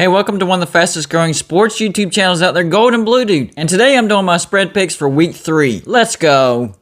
Hey, welcome to one of the fastest growing sports YouTube channels out there, Golden Blue Dude. And today I'm doing my spread picks for week 3. Let's go.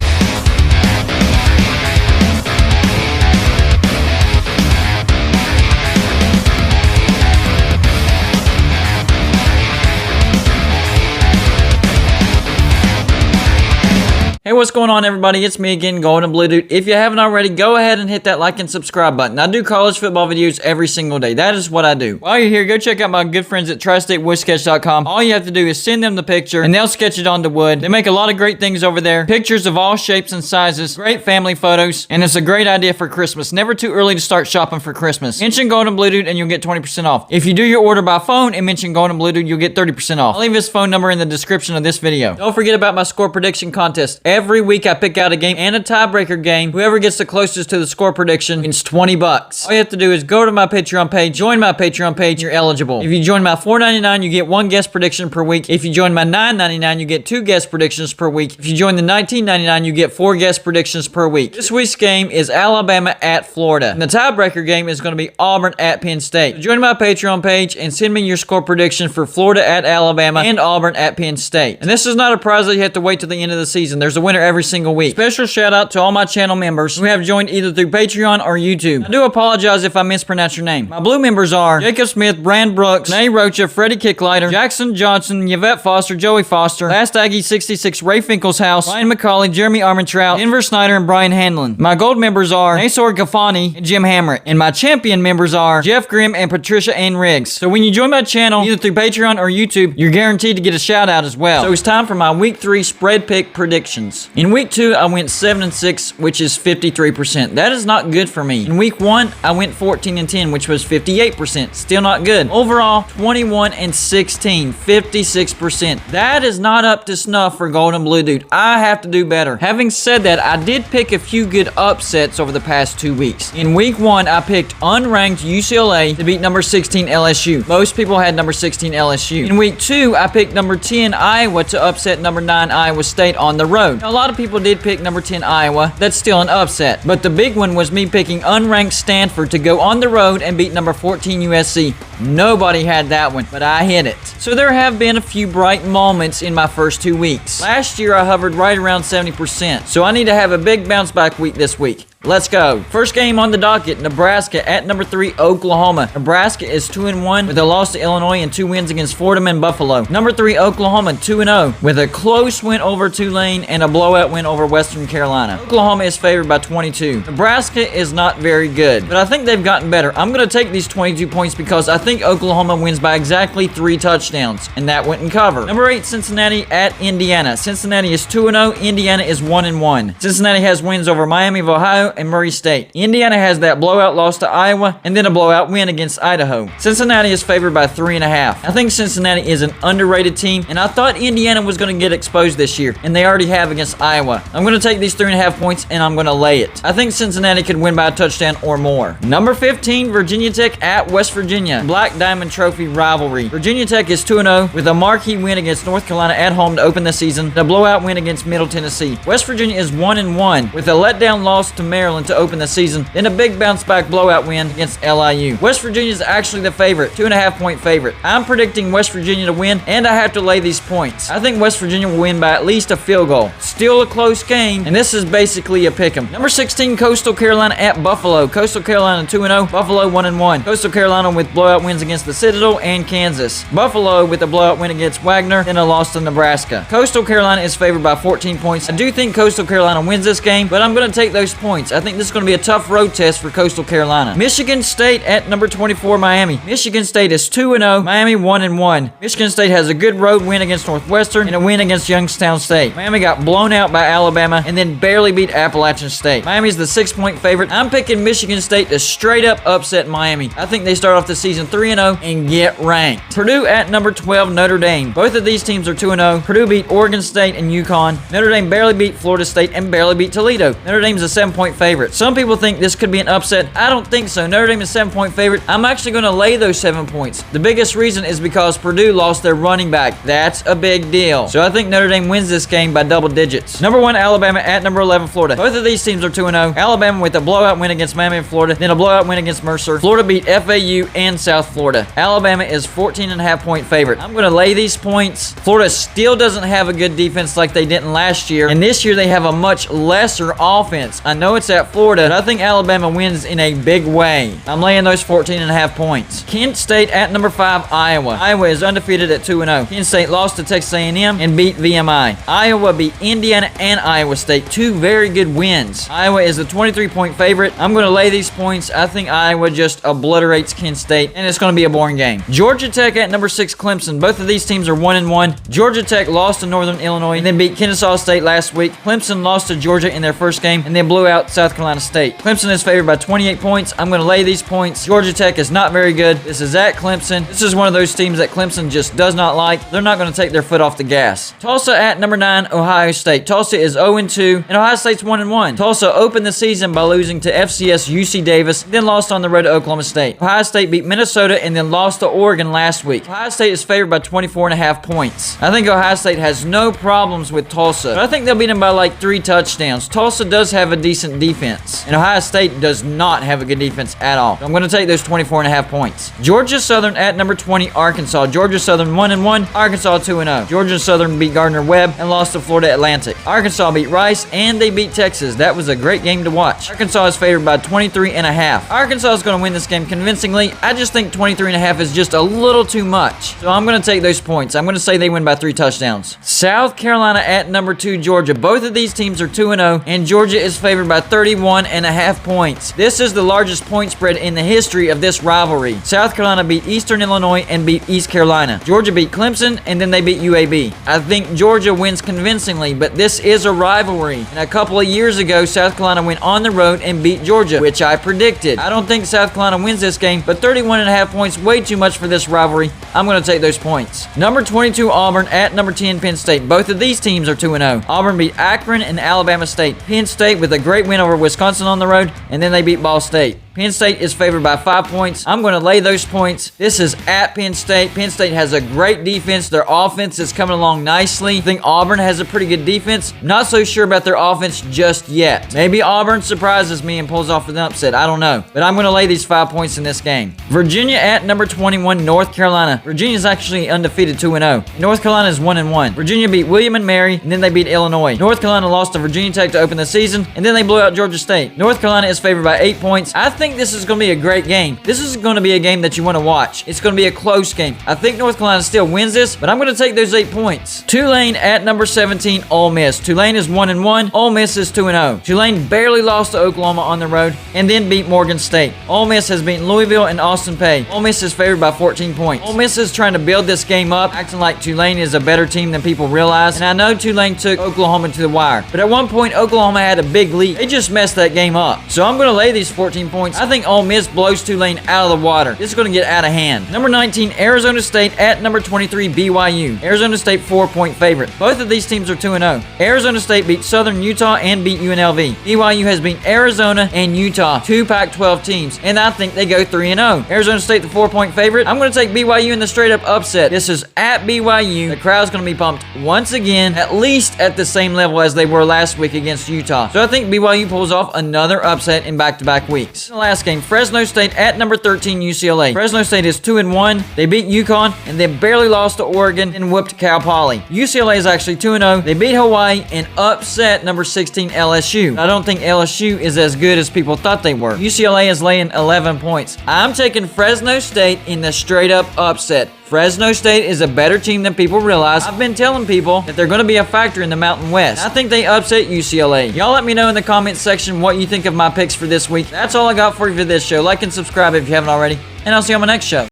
Hey, what's going on, everybody? It's me again, Golden Blue Dude. If you haven't already, go ahead and hit that like and subscribe button. I do college football videos every single day. That is what I do. While you're here, go check out my good friends at tristatewoodsketch.com. All you have to do is send them the picture, and they'll sketch it onto wood. They make a lot of great things over there. Pictures of all shapes and sizes. Great family photos, and it's a great idea for Christmas. Never too early to start shopping for Christmas. Mention Golden Blue Dude, and you'll get 20% off. If you do your order by phone and mention Golden Blue Dude, you'll get 30% off. I'll leave his phone number in the description of this video. Don't forget about my score prediction contest. Every week I pick out a game and a tiebreaker game. Whoever gets the closest to the score prediction wins 20 bucks. All you have to do is go to my Patreon page, join my Patreon page, you're eligible. If you join my $4.99, you get 1 guest prediction per week. If you join my $9.99, you get 2 guest predictions per week. If you join the $19.99, you get 4 guest predictions per week. This week's game is Alabama at Florida. And the tiebreaker game is going to be Auburn at Penn State. So join my Patreon page and send me your score prediction for Florida at Alabama and Auburn at Penn State. And this is not a prize that you have to wait till the end of the season. There's a winner every single week. Special shout out to all my channel members who have joined either through Patreon or YouTube. I do apologize if I mispronounce your name. My blue members are Jacob Smith, Brand Brooks, Nay Rocha, Freddie Kicklighter, Jackson Johnson, Yvette Foster, Joey Foster, Last Aggie 66, Ray Finkel's Ryan McCauley, Jeremy Armentrout, Denver Snyder, and Brian Hanlon. My gold members are Nasor Gafani and Jim Hamrick. And my champion members are Jeff Grimm and Patricia Ann Riggs. So when you join my channel, either through Patreon or YouTube, you're guaranteed to get a shout out as well. So it's time for my week 3 spread pick predictions. In week 2, I went 7-6, which is 53%. That is not good for me. In week 1, I went 14-10, which was 58%. Still not good. Overall, 21-16, 56%. That is not up to snuff for Golden Blue Dude. I have to do better. Having said that, I did pick a few good upsets over the past 2 weeks. In week 1, I picked unranked UCLA to beat number 16 LSU. Most people had number 16 LSU. In week 2, I picked number 10 Iowa to upset number 9 Iowa State on the road. Now, a lot of people did pick number 10 Iowa. That's still an upset. But the big one was me picking unranked Stanford to go on the road and beat number 14 USC. Nobody had that one, but I hit it. So there have been a few bright moments in my first 2 weeks. Last year, I hovered right around 70%. So I need to have a big bounce back week this week. Let's go. First game on the docket, Nebraska at number 3, Oklahoma. Nebraska is 2-1 with a loss to Illinois and 2 wins against Fordham and Buffalo. Number 3, Oklahoma, 2-0 with a close win over Tulane and a blowout win over Western Carolina. Oklahoma is favored by 22. Nebraska is not very good, but I think they've gotten better. I'm going to take these 22 points because I think Oklahoma wins by exactly 3 touchdowns, and that wouldn't cover. Number 8, Cincinnati at Indiana. Cincinnati is 2-0. Indiana is 1-1. Cincinnati has wins over Miami of Ohio and Murray State. Indiana has that blowout loss to Iowa and then a blowout win against Idaho. Cincinnati is favored by 3.5. I think Cincinnati is an underrated team, and I thought Indiana was going to get exposed this year, and they already have against Iowa. I'm going to take these 3.5 points, and I'm going to lay it. I think Cincinnati could win by a touchdown or more. Number 15, Virginia Tech at West Virginia. Black Diamond Trophy rivalry. Virginia Tech is 2-0 with a marquee win against North Carolina at home to open the season, and a blowout win against Middle Tennessee. West Virginia is 1-1 with a letdown loss to Maryland to open the season, then a big bounce back blowout win against LIU. West Virginia is actually the favorite, 2.5 point favorite. I'm predicting West Virginia to win, and I have to lay these points. I think West Virginia will win by at least a field goal. Still a close game, and this is basically a pick'em. Number 16, Coastal Carolina at Buffalo. Coastal Carolina 2-0, Buffalo 1-1. Coastal Carolina with blowout wins against the Citadel and Kansas. Buffalo with a blowout win against Wagner, then a loss to Nebraska. Coastal Carolina is favored by 14 points. I do think Coastal Carolina wins this game, but I'm going to take those points. I think this is going to be a tough road test for Coastal Carolina. Michigan State at number 24, Miami. Michigan State is 2-0, Miami 1-1. Michigan State has a good road win against Northwestern and a win against Youngstown State. Miami got blown out by Alabama and then barely beat Appalachian State. Miami's the 6-point favorite. I'm picking Michigan State to straight up upset Miami. I think they start off the season 3-0 and get ranked. Purdue at number 12, Notre Dame. Both of these teams are 2-0. Purdue beat Oregon State and UConn. Notre Dame barely beat Florida State and barely beat Toledo. Notre Dame's a 7-point favorite. Some people think this could be an upset. I don't think so. Notre Dame is 7-point favorite. I'm actually going to lay those 7 points. The biggest reason is because Purdue lost their running back. That's a big deal. So I think Notre Dame wins this game by double digits. Number 1, Alabama at number 11, Florida. Both of these teams are 2-0. Alabama with a blowout win against Miami and Florida, then a blowout win against Mercer. Florida beat FAU and South South Florida. Alabama is 14.5-point favorite. I'm going to lay these points. Florida still doesn't have a good defense like they didn't last year, and this year they have a much lesser offense. I know it's at Florida, but I think Alabama wins in a big way. I'm laying those 14.5 points. Kent State at number 5, Iowa. Iowa is undefeated at 2-0. Kent State lost to Texas A&M and beat VMI. Iowa beat Indiana and Iowa State. Two very good wins. Iowa is a 23-point favorite. I'm going to lay these points. I think Iowa just obliterates Kent State, and it's going to be a boring game. Georgia Tech at number 6, Clemson. Both of these teams are 1-1. Georgia Tech lost to Northern Illinois and then beat Kennesaw State last week. Clemson lost to Georgia in their first game and then blew out South Carolina State. Clemson is favored by 28 points. I'm going to lay these points. Georgia Tech is not very good. This is at Clemson. This is one of those teams that Clemson just does not like. They're not going to take their foot off the gas. Tulsa at number 9, Ohio State. Tulsa is 0-2 and Ohio State's 1-1. Tulsa opened the season by losing to FCS UC Davis, then lost on the road to Oklahoma State. Ohio State beat Minnesota and then lost to Oregon last week. Ohio State is favored by 24.5 points. I think Ohio State has no problems with Tulsa, but I think they'll beat them by like 3 touchdowns. Tulsa does have a decent defense, and Ohio State does not have a good defense at all. So I'm going to take those 24.5 points. Georgia Southern at number 20, Arkansas. Georgia Southern 1-1, Arkansas 2-0. Georgia Southern beat Gardner-Webb and lost to Florida Atlantic. Arkansas beat Rice and they beat Texas. That was a great game to watch. Arkansas is favored by 23.5. Arkansas is going to win this game convincingly. I just think 23.5 is just a little too much. So I'm going to take those points. I'm going to say they win by 3 touchdowns. South Carolina at number 2, Georgia. Both of these teams are 2-0 and Georgia is favored by 31.5 points. This is the largest point spread in the history of this rivalry. South Carolina beat Eastern Illinois and beat East Carolina. Georgia beat Clemson and then they beat UAB. I think Georgia wins convincingly, but this is a rivalry. And a couple of years ago, South Carolina went on the road and beat Georgia, which I predicted. I don't think South Carolina wins this game, but 31.5 points, way too much for this rivalry. I'm going to take those points. Number 22, Auburn at number 10, Penn State. Both of these teams are 2-0. Auburn beat Akron and Alabama State. Penn State with a great win over Wisconsin on the road, and then they beat Ball State. Penn State is favored by 5 points. I'm going to lay those points. This is at Penn State. Penn State has a great defense. Their offense is coming along nicely. I think Auburn has a pretty good defense. Not so sure about their offense just yet. Maybe Auburn surprises me and pulls off an upset. I don't know. But I'm going to lay these 5 points in this game. Virginia at number 21, North Carolina. Virginia is actually undefeated 2-0. North Carolina is 1-1. Virginia beat William and Mary, and then they beat Illinois. North Carolina lost to Virginia Tech to open the season, and then they blew out Georgia State. North Carolina is favored by 8 points. I think this is going to be a great game. This is going to be a game that you want to watch. It's going to be a close game. I think North Carolina still wins this, but I'm going to take those 8 points. Tulane at number 17, Ole Miss. Tulane is 1-1. Ole Miss is 2-0. Tulane barely lost to Oklahoma on the road and then beat Morgan State. Ole Miss has beaten Louisville and Austin Peay. Ole Miss is favored by 14 points. Ole Miss is trying to build this game up, acting like Tulane is a better team than people realize. And I know Tulane took Oklahoma to the wire, but at one point Oklahoma had a big lead. They just messed that game up. So I'm going to lay these 14 points. I think Ole Miss blows Tulane out of the water. This is going to get out of hand. Number 19, Arizona State at number 23, BYU. Arizona State 4-point favorite. Both of these teams are 2-0. Arizona State beat Southern Utah and beat UNLV. BYU has beat Arizona and Utah, 2 Pac-12 teams, and I think they go 3-0. Arizona State the 4-point favorite. I'm going to take BYU in the straight-up upset. This is at BYU. The crowd's going to be pumped once again, at least at the same level as they were last week against Utah. So I think BYU pulls off another upset in back-to-back weeks. In the last game, Fresno State at number 13, UCLA. Fresno State is 2-1. They beat UConn and they barely lost to Oregon and whooped Cal Poly. UCLA is actually 2-0. They beat Hawaii and upset number 16, LSU. I don't think LSU is as good as people thought they were. UCLA is laying 11 points. I'm taking Fresno State in the straight-up upset. Fresno State is a better team than people realize. I've been telling people that they're going to be a factor in the Mountain West. I think they upset UCLA. Y'all let me know in the comments section what you think of my picks for this week. That's all I got for you for this show. Like and subscribe if you haven't already, and I'll see you on my next show.